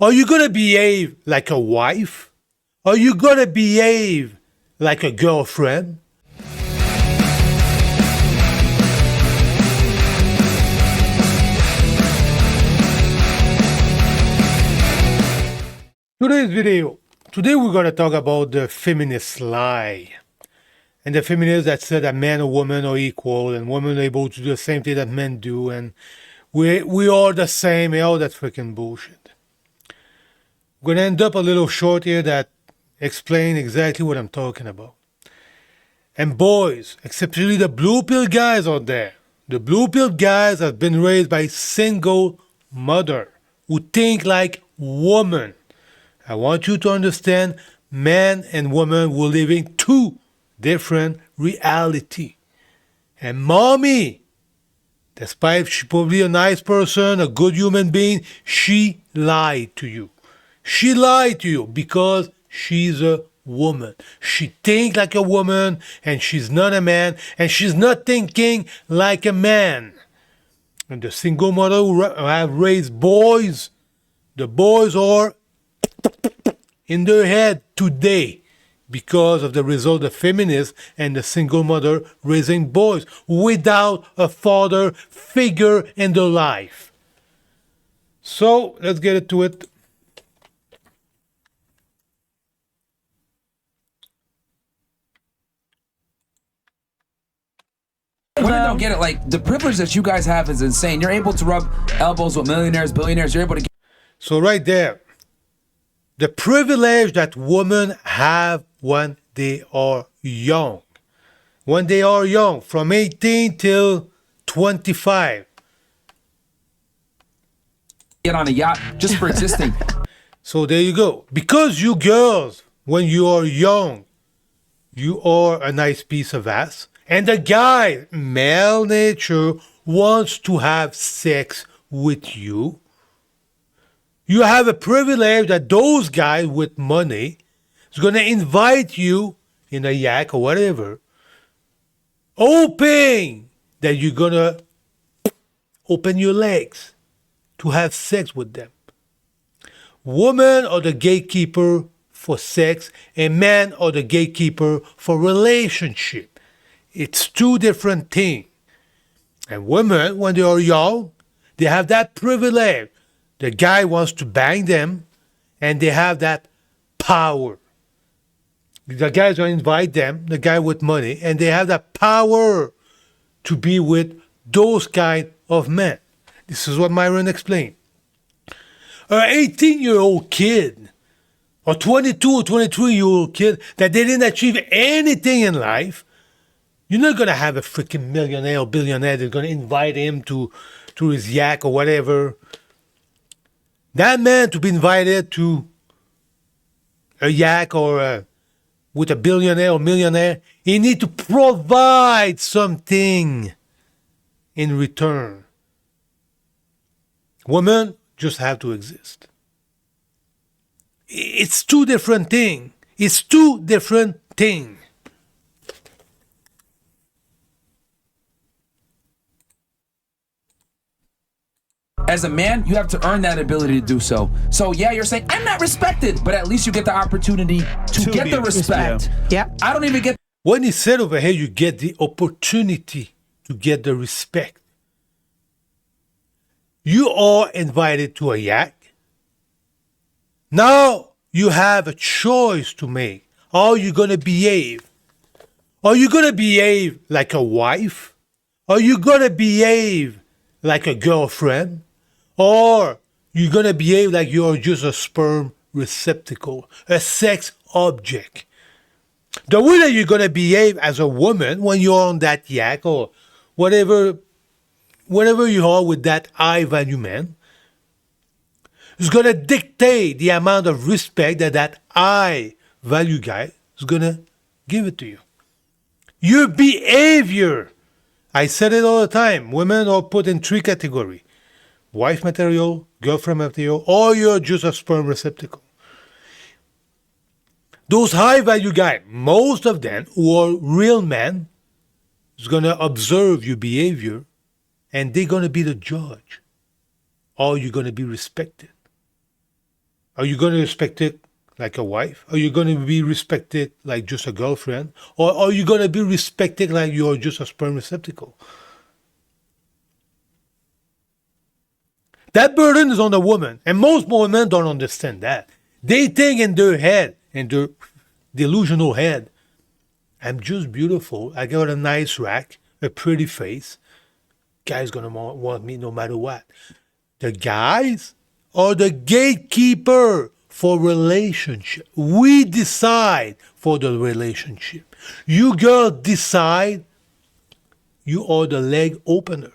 Are you gonna behave like a wife? Are you gonna behave like a girlfriend? Today's video. Today we're gonna talk about the feminist lie. And the feminists that said that man and woman are equal and women are able to do the same thing that men do and we are the same and all that freaking bullshit. We're gonna end up a little short here that explain exactly what I'm talking about. And boys, especially the blue pill guys out there, the blue pill guys have been raised by single mother who think like woman. I want you to understand man and woman were living two different reality. And mommy, despite she's probably a nice person, a good human being, she lied to you. She lied to you because she's a woman. She thinks like a woman and she's not a man and she's not thinking like a man. And the single mother who have raised boys, the boys are in their head today because of the result of feminists and the single mother raising boys without a father figure in their life. So let's get into it. Women don't get it. Like, the privilege that you guys have is insane. You're able to rub elbows with millionaires, billionaires. You're able to get. So right there, the privilege that women have when they are young. When they are young, from 18 till 25. Get on a yacht just for existing. So there you go. Because you girls, when you are young, you are a nice piece of ass. And the guy, male nature, wants to have sex with you. You have a privilege that those guys with money is going to invite you in a yak or whatever, hoping that you're going to open your legs to have sex with them. Women are the gatekeeper for sex and men are the gatekeeper for relationship. It's two different things. And women, when they are young, they have that privilege. The guy wants to bang them, and they have that power. The guys will invite them, the guy with money, and they have that power to be with those kind of men. This is what Myron explained. An 18-year-old kid, or 22 or 23-year-old kid that they didn't achieve anything in life, you're not going to have a freaking millionaire or billionaire that's going to invite him to his yak or whatever. That man to be invited to a yak or with a billionaire or millionaire, he need to provide something in return. Women just have to exist. It's two different things. It's two different things. As a man, you have to earn that ability to do so. So yeah, you're saying I'm not respected, but at least you get the opportunity to get the respect. Yeah. I don't even get. When he said over here, you get the opportunity to get the respect. You are invited to a yak. Now you have a choice to make. How are you going to behave? Are you going to behave like a wife? Are you going to behave like a girlfriend? Or you're going to behave like you're just a sperm receptacle, a sex object? The way that you're going to behave as a woman when you're on that yak or whatever you are with that high value man is going to dictate the amount of respect that high value guy is going to give it to you. Your behavior. I said it all the time. Women are put in three categories. Wife material, girlfriend material, or you're just a sperm receptacle. Those high value guys, most of them who are real men, is going to observe your behavior and they're going to be the judge. Or you're going to be respected. Are you going to respect it like a wife? Are you going to be respected like just a girlfriend? Or are you going to be respected like you're just a sperm receptacle? That burden is on the woman. And most women don't understand that. They think in their head, in their delusional head, I'm just beautiful. I got a nice rack, a pretty face. Guy's going to want me no matter what. The guys are the gatekeeper for relationship. We decide for the relationship. You girls decide. You are the leg opener.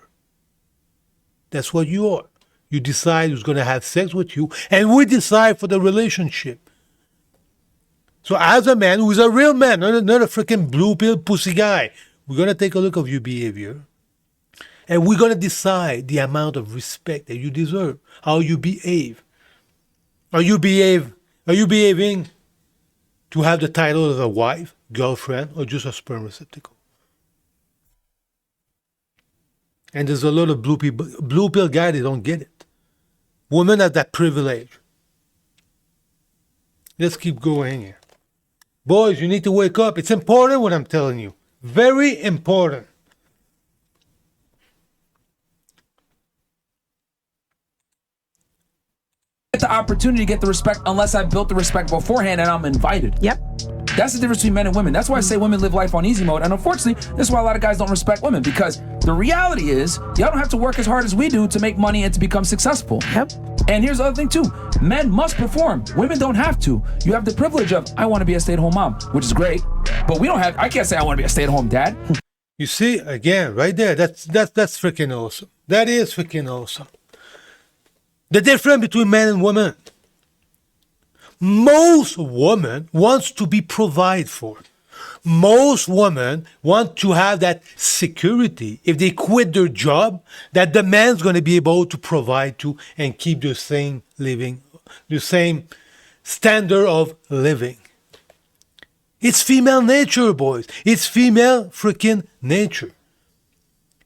That's what you are. You decide who's going to have sex with you, and we decide for the relationship. So as a man who's a real man, not a freaking blue pill pussy guy, we're going to take a look of your behavior, and we're going to decide the amount of respect that you deserve, how you behave. Are you behaving to have the title of a wife, girlfriend, or just a sperm receptacle? And there's a lot of blue pill guys that don't get it. Women have that privilege. Let's keep going here. Boys, you need to wake up. It's important what I'm telling you. Very important. Get the opportunity to get the respect unless I built the respect beforehand and I'm invited. Yep. That's the difference between men and women. That's why I say women live life on easy mode. And unfortunately, that's why a lot of guys don't respect women, because the reality is y'all don't have to work as hard as we do to make money and to become successful. Yep. And here's the other thing too. Men must perform. Women don't have to. You have the privilege of, I want to be a stay-at-home mom, which is great. But I can't say I want to be a stay-at-home dad. You see, again, right there, that's freaking awesome. That is freaking awesome. The difference between men and women. Most women wants to be provided for. Most women want to have that security if they quit their job, that the man's going to be able to provide to and keep the same living, the same standard of living. It's female nature, boys. It's female freaking nature.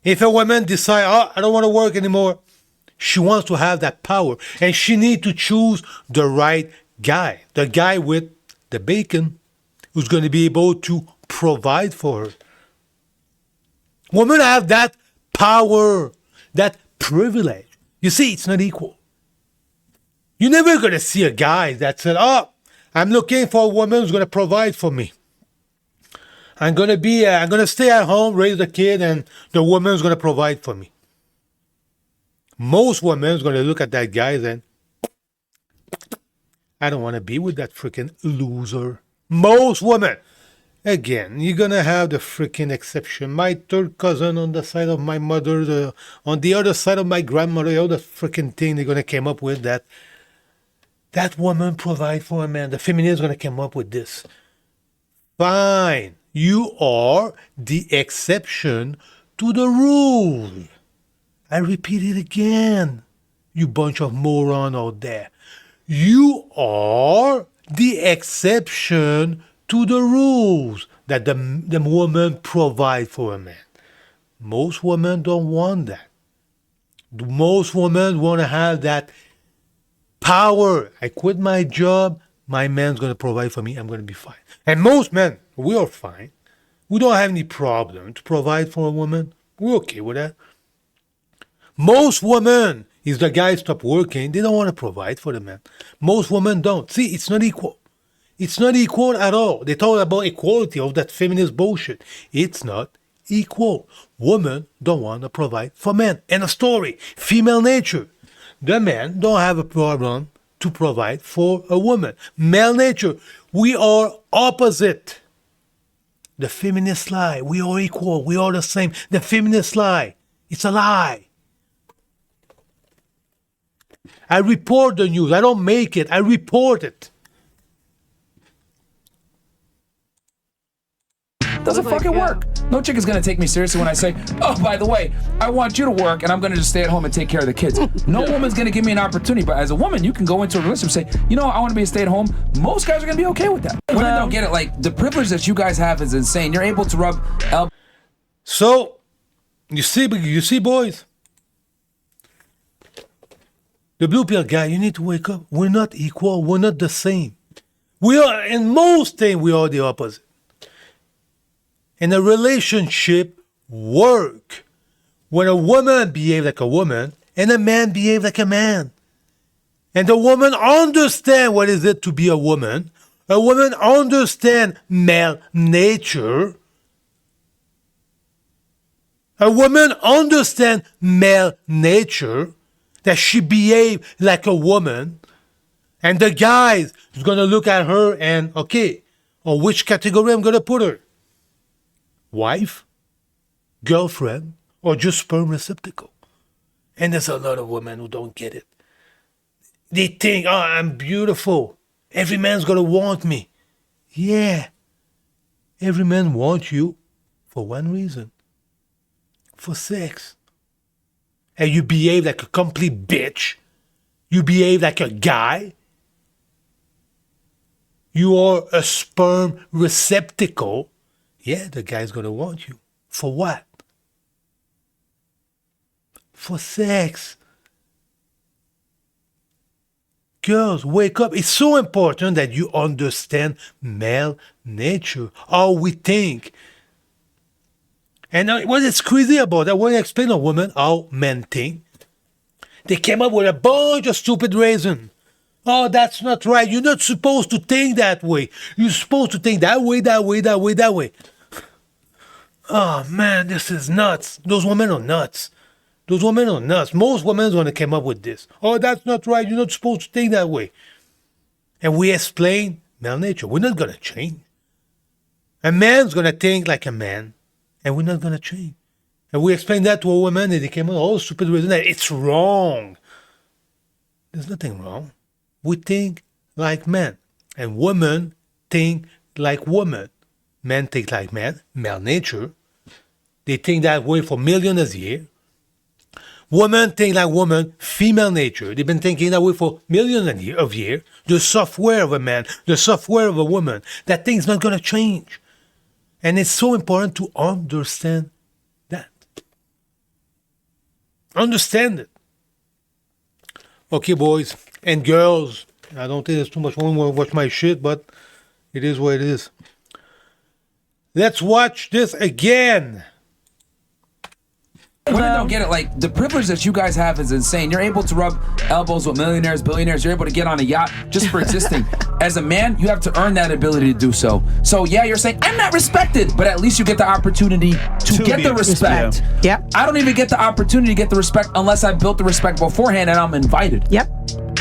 If a woman decides, I don't want to work anymore, she wants to have that power, and she needs to choose the right guy, the guy with the bacon, who's going to be able to provide for her. Women have that power, that privilege. You see, it's not equal. You're never going to see a guy that said, I'm looking for a woman who's going to provide for me. I'm going to stay at home, raise the kid, and the woman's going to provide for me. Most women is going to look at that guy and I don't want to be with that freaking loser. Most women. Again, you're going to have the freaking exception. My third cousin on the side of my mother, on the other side of my grandmother, all the freaking thing they're going to come up with that woman provide for a man. The feminists are going to come up with this. Fine. You are the exception to the rule. I repeat it again, you bunch of moron out there. You are the exception to the rules that the woman provide for a man. Most women don't want that. Most women want to have that power. I quit my job, my man's going to provide for me, I'm going to be fine. And most men, we are fine. We don't have any problem to provide for a woman. We're okay with that. Most women, if the guy stop working, they don't want to provide for the man. Most women don't. See, it's not equal. It's not equal at all. They talk about equality of that feminist bullshit. It's not equal. Women don't want to provide for men. End of story. Female nature. The men don't have a problem to provide for a woman. Male nature. We are opposite. The feminist lie. We are equal. We are the same. The feminist lie. It's a lie. I report the news. I don't make it. I report it. Doesn't fucking work. No chick is gonna take me seriously when I say, oh, by the way, I want you to work and I'm gonna just stay at home and take care of the kids. No woman's gonna give me an opportunity, but as a woman, you can go into a relationship and say, you know, I wanna be a stay at home. Most guys are gonna be okay with that. Women don't get it. Like, the privilege that you guys have is insane. You're able to rub elbows. So, you see, boys, The blue pill guy, you need to wake up. We're not equal. We're not the same. We are, in most things, we are the opposite. In a relationship, work when a woman behaves like a woman and a man behaves like a man. And the woman understand what is it to be a woman. A woman understand male nature. A woman understand male nature, that she behave like a woman. And the guy is going to look at her and, okay, on which category I'm going to put her? Wife, girlfriend, or just sperm receptacle? And there's a lot of women who don't get it. They think, oh, I'm beautiful. Every man's going to want me. Yeah. Every man wants you for one reason. For sex. And you behave like a complete bitch. You behave like a guy. You are a sperm receptacle. Yeah, the guy's going to want you. For what? For sex. Girls, wake up. It's so important that you understand male nature, how we think. And what is crazy about that, when I explain to a woman how men think, they came up with a bunch of stupid reasons. Oh, that's not right. You're not supposed to think that way. You're supposed to think that way, that way, that way, that way. Oh, man, this is nuts. Those women are nuts. Those women are nuts. Most women want to come up with this. Oh, that's not right. You're not supposed to think that way. And we explain male nature. We're not going to change. A man's going to think like a man, and we're not going to change. And we explain that to a woman, and they came up with all stupid reasons that it's wrong. There's nothing wrong. We think like men, and women think like women. Men think like men, male nature. They think that way for millions of years. Women think like women, female nature. They've been thinking that way for millions of years. The software of a man, the software of a woman. That thing's not going to change. And it's so important to understand that. Understand it. Okay, boys and girls. I don't think there's too much women want to watch my shit, but it is what it is. Let's watch this again. Women don't get it. Like, the privilege that you guys have is insane. You're able to rub elbows with millionaires, billionaires. You're able to get on a yacht just for existing. As a man, you have to earn that ability to do so. So, yeah, you're saying, I'm not respected, but at least you get the opportunity to get the respect. Yeah. I don't even get the opportunity to get the respect unless I built the respect beforehand and I'm invited. Yep.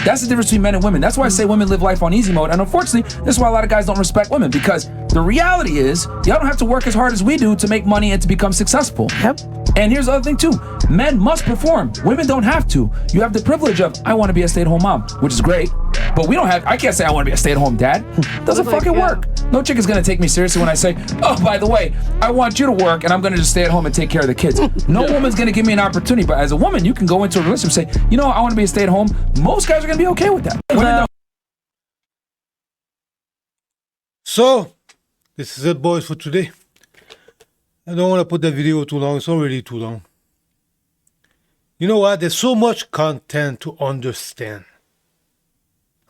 That's the difference between men and women. That's why I say women live life on easy mode. And unfortunately, that's why a lot of guys don't respect women, because the reality is y'all don't have to work as hard as we do to make money and to become successful. Yep. And here's the other thing too. Men must perform. Women don't have to. You have the privilege of, I want to be a stay-at-home mom, which is great. But we don't have, I can't say I want to be a stay-at-home dad. Doesn't fucking work. No chick is going to take me seriously when I say, oh, by the way, I want you to work and I'm going to just stay at home and take care of the kids. No woman's going to give me an opportunity. But as a woman, you can go into a relationship and say, you know, I want to be a stay-at-home. Most guys are going to be okay with that. Women don't. So, this is it, boys, for today. I don't want to put the video too long. It's already too long. You know what? There's so much content to understand.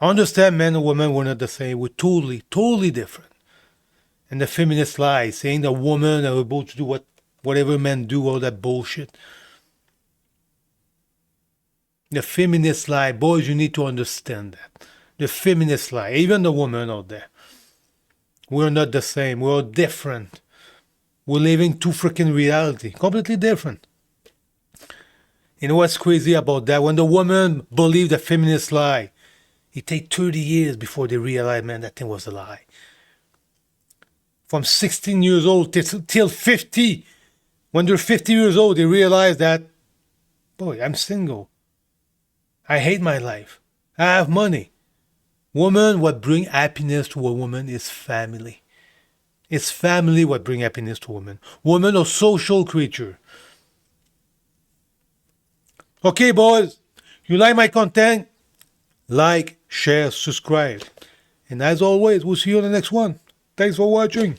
Understand men and women were not the same. We're totally, totally different. And the feminist lie, saying that women are able to do whatever men do, all that bullshit. The feminist lie, boys, you need to understand that. The feminist lie, even the women out there. We're not the same. We're different. We're living two freaking reality, completely different. You know what's crazy about that? When the woman believed the feminist lie, it takes 30 years before they realize, man, that thing was a lie. From 16 years old till 50, when they're 50 years old, they realize that, boy, I'm single. I hate my life. I have money. Woman, what bring happiness to a woman is family. It's family what bring happiness to women. Women are social creature. Okay, boys. You like my content? Like, share, subscribe. And as always, we'll see you on the next one. Thanks for watching.